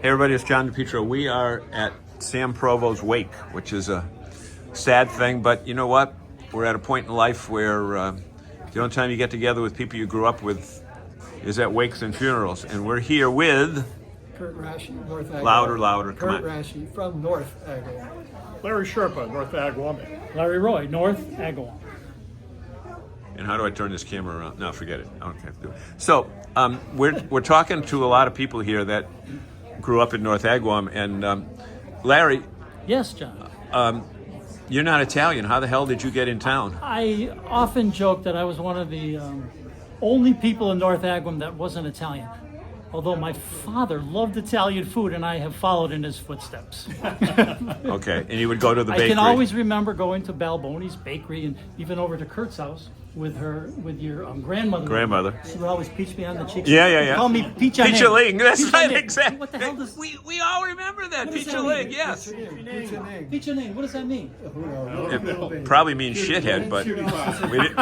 Hey everybody, it's John DePietro. We are at Sam Provo's wake, which is a sad thing, but you know what? We're at a point in life where the only time you get together with people you grew up with is at wakes and funerals. And we're here with... Kurt Rashi, North Agawam. Louder, come on. Kurt Rashi from North Agawam. Larry Sherpa, North Agawam. Larry Roy, North Agawam. And how do I turn this camera around? No, forget it. I don't have to do it. So we're talking to a lot of people here that grew up in North Agawam. And Larry, Yes, John. you're not Italian. How the hell did you get in town? I often joke that I was one of the only people in North Agawam that wasn't Italian. Although my father loved Italian food, and I have followed in his footsteps. Okay, and you would go to the bakery. I can always remember going to Balboni's bakery and even over to Kurt's house with your grandmother. Grandmother. She would always peach me on the cheeks. Yeah. Call me Peach-a-ning. Peach-a-ling, that's right, Peach-a-ning. exactly. What the hell does We all remember that, What does that Peach-a-ling, mean? yes. Peach-a-ning? What does that mean? It probably means shithead, but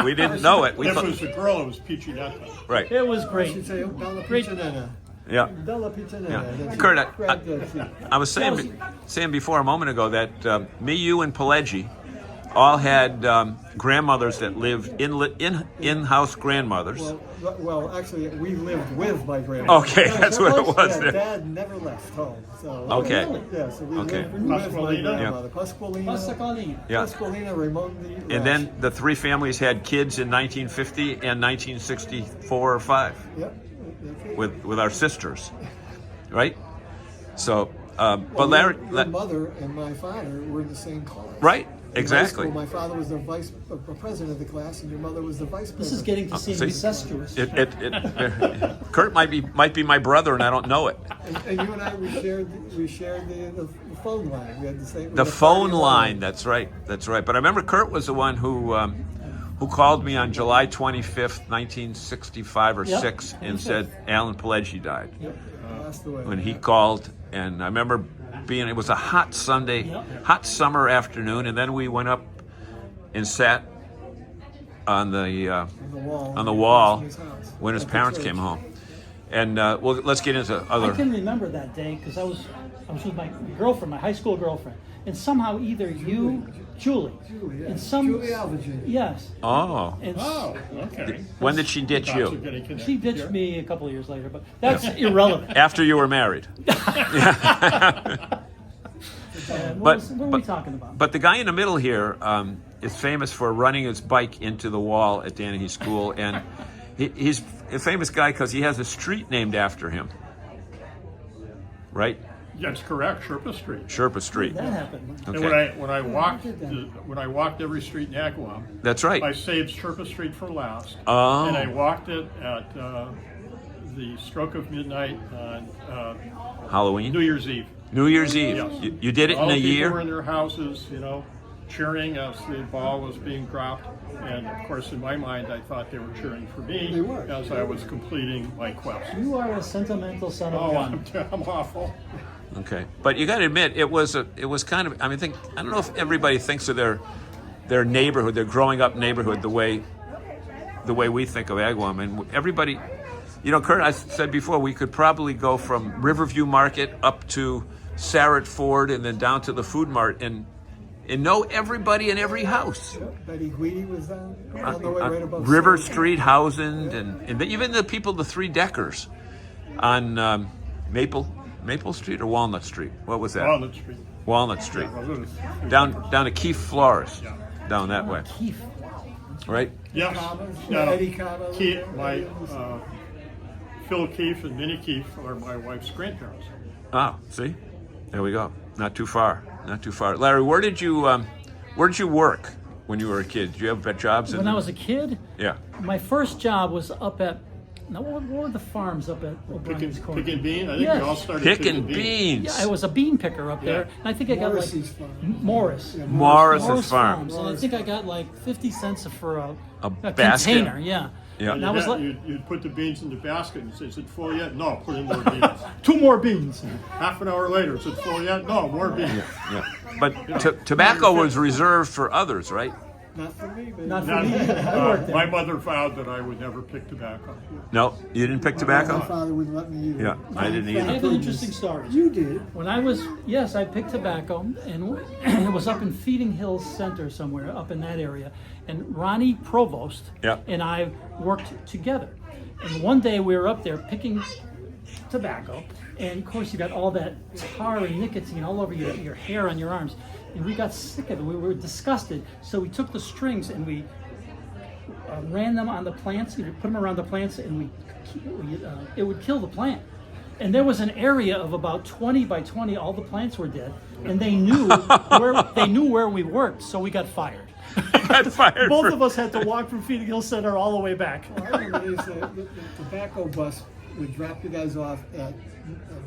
we didn't know it. We If it thought, was a girl, it was Piccinetta. right, It was I great. should say Bella Great. Piccinetta. yeah. Bella Piccinetta. Yeah. That's Kurt, correct, that's it. I was saying before a moment ago that me, you, and Pelleggi all had grandmothers that lived in-house grandmothers. Well, actually, we lived with my grandmother. Okay, that's what it was. Yeah, Dad never left home. So, Okay. Yeah, so we Okay. lived with my Pasqualina? grandmother. Pasqualina. Pasqualina. Yeah. Pasqualina Raimondi. And then the three families had kids in 1950 and 1964 or 5 Yep. Okay. with our sisters, right? So, but Larry, Your mother and my father were in the same class. right? In high Exactly. school, my father was the president of the class, and your mother was the vice president. This is getting to seem see? incestuous. Kurt might be my brother, and I don't know it. And you and I, we shared the phone line. We had the same. The phone line. That's right. But I remember Kurt was the one who called me on July 25th, 1965 or Yep. 6, and said Alan Pelleggi died. Yep. Passed away. When he called, and I remember it was a hot Sunday, Yep. hot summer afternoon, and then we went up and sat on the wall in his house. when his At the parents church. came home. And well, let's get into I other. can remember that day because I was with my girlfriend, my high school girlfriend, and somehow either you, Julie, Julie, yeah. and some Julie Alvagen. yes, Oh, and Oh, okay. when did she ditch Thoughts are you? getting connected she ditched here. me a couple of years later, but that's irrelevant. After you were married. And But- what are we talking about? But the guy in the middle here is famous for running his bike into the wall at Danahy School, and he's a famous guy because he has a street named after him. Right? That's correct, Sherpa Street. Sherpa Street. That happened. And Okay. when I walked every street in Agawam, That's I right. saved Sherpa Street for last. Oh. And I walked it at the stroke of midnight on Halloween? New Year's Eve. New Year's Eve. Yes. You did it All in a the people were year? in their houses, cheering as the ball was being dropped. And of course, in my mind, I thought they were cheering for me They were. as I was completing my quest. You are a sentimental son of a Oh, gun. I'm awful. Okay. But you got to admit, it was kind of, I don't know if everybody thinks of their neighborhood, their growing up neighborhood, the way we think of Agawam. And everybody, Kurt, I said before, we could probably go from Riverview Market up to Sarrett Ford and then down to the Food Mart and know everybody in every house. Yep. Betty Guidi was on the way right above River Sarah. Street, Housand, and even the people, the 3 deckers on Maple Street or Walnut Street. What was that? Walnut Street. Walnut Street. Well, it was- Down to Keith Florist. Yeah. Down that way. Keith. Right? Yes. Thomas, No, Eddie Cava. Keith, Phil Keefe and Minnie Keefe are my wife's grandparents. Ah, see? There we go. Not too far. Larry, where did you work when you were a kid? Did you have jobs? When I was a kid, Yeah. my first job was up at. Now, what were the farms up at O'Brien's Corner? Pick and Bean? I think Yes. we all started Picking beans. Yeah, I was a bean picker up there, and I think I got like Morrissey's farm. Morris. Yeah, Morris's farm. Farms, and I think I got like 50 cents for a basket? container. Yeah. Yeah. And I was like, You'd put the beans in the basket and say, is it full yet? No, put in more beans. 2 more beans. Half an hour later, is it full yet? No, more beans. Yeah. But tobacco was reserved for others, right? Not for me, baby. Not for me either. I worked there. My mother vowed that I would never pick tobacco. No, you didn't pick My tobacco? father wouldn't let me either. Yeah, I didn't I either. have an interesting story. You did. When I was, yes, I picked tobacco, and it was up in Feeding Hills Center somewhere, up in that area. And Ronnie Provost Yeah. and I worked together. And one day we were up there picking tobacco, and of course you got all that tar and nicotine all over your hair on your arms. And we got sick of it. We were disgusted. So we took the strings and we ran them on the plants. We put them around the plants, and it would kill the plant. And there was an area of about 20 by 20. All the plants were dead, and they knew where we worked. So we got fired. Got fired. Both of us had to walk from Feeding Hill Center all the way back. Well, I remember the tobacco bus would drop you guys off at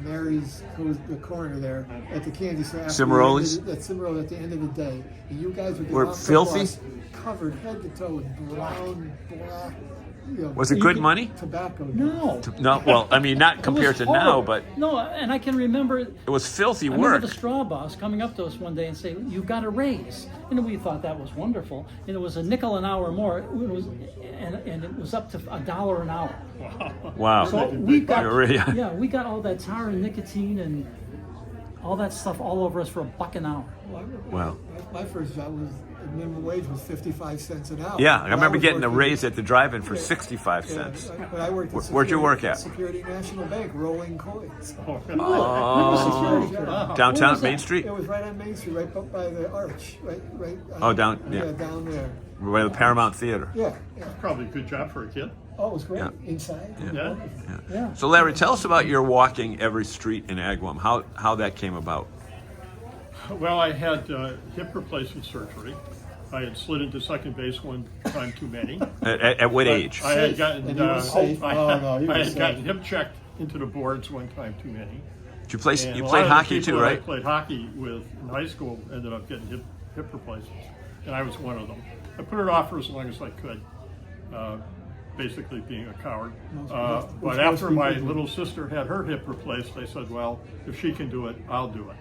Mary's, the corner there, at the candy store. Cimaroli's? At Cimaroli at the end of the day. And you guys would get Were off filthy? the bus covered head to toe with brown, black, Was it good money? tobacco. No. No, well, I mean, not compared to now, but no. And I can remember. it was filthy I remember work. the straw boss coming up to us one day and saying, "You've got a raise," and we thought that was wonderful. And it was a nickel an hour more. It was, and it was up to $1 an hour. Wow. So we got, Yeah. we got all that tar and nicotine and all that stuff all over us for $1 an hour. Wow. My first job was, minimum wage was 55 cents an hour. Yeah, I But remember was getting a working- raise at the drive-in for 65 cents. But I worked at Where'd you work at? Security National Bank, rolling coins. Oh, Security job. downtown was that? Main Street? It was right on Main Street, right up by the arch, right. Oh, down- Yeah, yeah. down there. By the Paramount Theater. Yeah. Probably a good job for a kid. Oh, it was great. Yeah. Inside. Yeah. Yeah. So, Larry, tell us about your walking every street in Agawam, how that came about. Well, I had hip replacement surgery. I had slid into second base one time too many. At what age? I had gotten And you were safe. I Oh, no, you were had safe. gotten hip checked into the boards one time too many. Did you play? And You a played lot of the hockey people too, that right? I played hockey with in high school ended up getting hip replacements, and I was one of them. I put it off for as long as I could, basically being a coward. But after my little sister had her hip replaced, I said, well, if she can do it, I'll do it.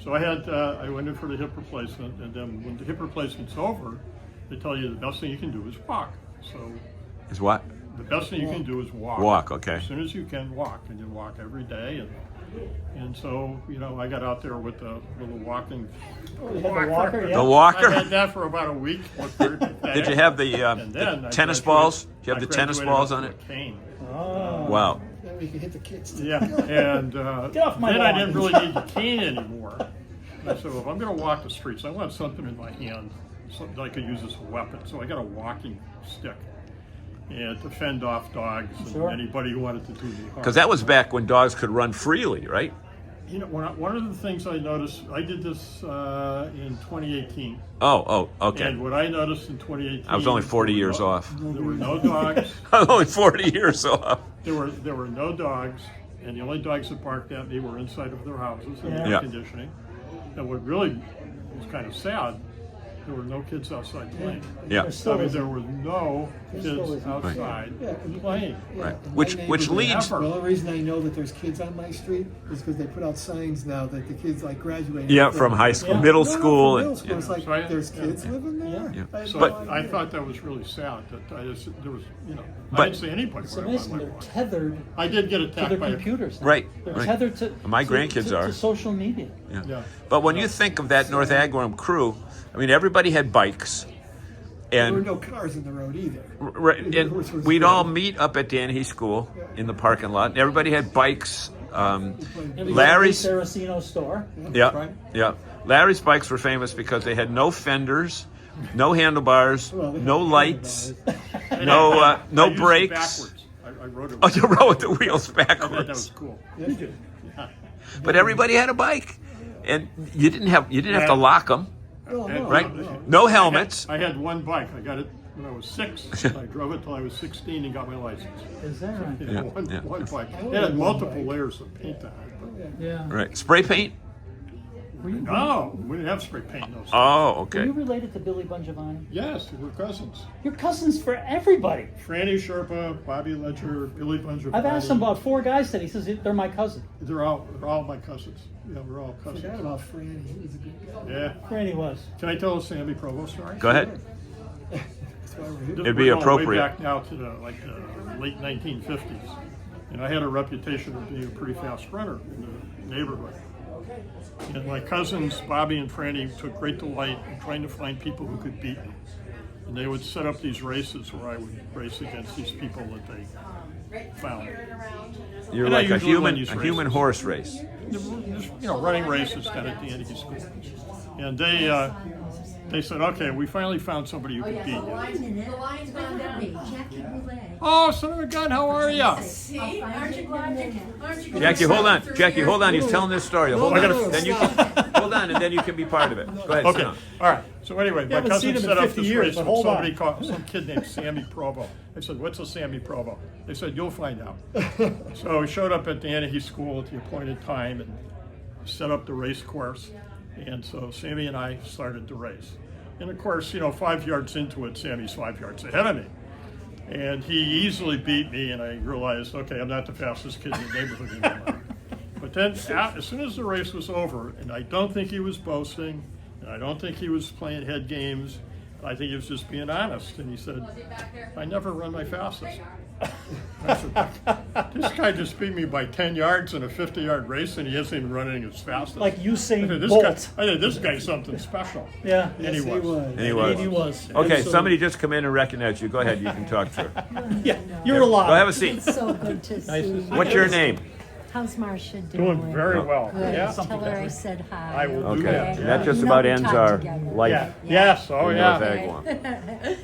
So I went in for the hip replacement, and then when the hip replacement's over, they tell you the best thing you can do is walk. So Is what? the best thing you can do is walk. Walk, okay. As soon as you can, walk, and you walk every day. And so, I got out there with the little walking. You had the walker, The yeah. I walker? had that for about a week. Did you have the And then tennis I graduated- balls? Did you have I the tennis graduated balls up on to it? a cane. Oh. Wow. That way you can hit the kids. Too. Yeah, and Get off my then I lawn. didn't really need the cane anymore. And I said, well, if I'm going to walk the streets, I want something in my hand, something I could use as a weapon. So I got a walking stick, and to fend off dogs and Sure. anybody who wanted to do me harm. Because that was back when dogs could run freely, right? One of the things I noticed, I did this in 2018. Oh, okay. And what I noticed in 2018, I was only 40 years off. There were no dogs. I was only 40 years off. There were no dogs, and the only dogs that barked at me were inside of their houses in Yeah. air Yeah. conditioning. And what really was kind of sad, there were no kids outside playing. Yeah. I mean, there were no still kids isn't. outside Yeah, and- playing. Yeah, Right. and my Which neighbors- leads- Ever. The only reason I know that there's kids on my street is because they put out signs now that the kids like graduating. Yeah, from high school, Yeah. middle No, no, school. from middle And, school. It's like So I- there's yeah. kids living there. Yeah. I had So no I idea. thought that was really sad that I just, there was, I But- didn't see anybody It's when I amazing. went They're on my walk. tethered I did get to attacked their by a computers now. Right, They're right. tethered to My to- grandkids to are. social media. Yeah. But when you think of that North Agawam crew, I mean, everybody had bikes. There were And, no cars in the road either. and we'd all meet up at Danny School in the parking lot. And everybody had bikes. And we Larry's- got the Saraceno store. Yeah, Right. yeah. Larry's bikes were famous because they had no fenders, no handlebars, Well, they no had lights, And no I used it brakes. backwards. I rode it. Oh, you rode the wheels I thought that was backwards. cool. Yes, you But everybody had a bike, and you didn't have to lock them, No, no, right? no. No helmets. I had one bike. I got it when I was 6. I drove it till I was 16 and got my license. Is that right? You know, one bike. I It only had had one multiple bike. layers of paint on it. Yeah. Right. Spray paint. Were you, No, we didn't have spray paint in those days. Oh, were okay. you related to Billy Bungiovanni? Yes, we're cousins. You're cousins for everybody. Franny Sherpa, Bobby Ledger, Billy Bungiovanni. I've asked him about 4 guys today. He says they're my cousin. They're all my cousins. Yeah, we're all I forgot cousins. about Franny. He was a good guy. Yeah. Franny was. Can I tell a Sammy Provo story? Go ahead. why we're here. It'd be We're going appropriate. Way back now to the late 1950s, and I had a reputation of being a pretty fast runner in the neighborhood. And my cousins Bobby and Franny took great delight in trying to find people who could beat me. And they would set up these races where I would race against these people that they found. You're And I like a usually win human these human races. horse race. Just, running races down at the end of his school. And they said, okay, we finally found somebody who could beat you. Oh, son of a gun, how are you? Jackie, hold on. Jackie, hold on. He's telling this story. Hold I on. gotta- Then you can, hold on, and then you can be part of it. Go ahead. sit Okay, down. all right. So anyway, my haven't seen cousin him in set up 50 this years, race but with hold somebody on. called, some kid named Sammy Provo. I said, what's a Sammy Provo? They said, you'll find out. So we showed up at the Anaheim School at the appointed time and set up the race course. And so Sammy and I started the race. And of course, 5 yards into it, Sammy's 5 yards ahead of me. And he easily beat me, and I realized, okay, I'm not the fastest kid in the neighborhood anymore. But then, as soon as the race was over, and I don't think he was boasting, and I don't think he was playing head games, I think he was just being honest. And he said, I never run my fastest. I said, this guy just beat me by 10 yards in a 50-yard race, and he isn't even running as fast as Like I Usain said, Bolt. I said, this guy's something special. Yeah. And he Yes, he was. was. And he was. He was. Okay, Absolutely. somebody just come in and recognize you. Go ahead. You can talk to her. Yeah, you're alive. Go have a seat. It's so good to see you. What's your name? How's Marcia doing? Doing very well. Good. Yeah. Tell her I said hi. I will do Okay. that. And that just You know about we ends talked our together. life Yeah. Yes. Oh, in yeah. North Agawam.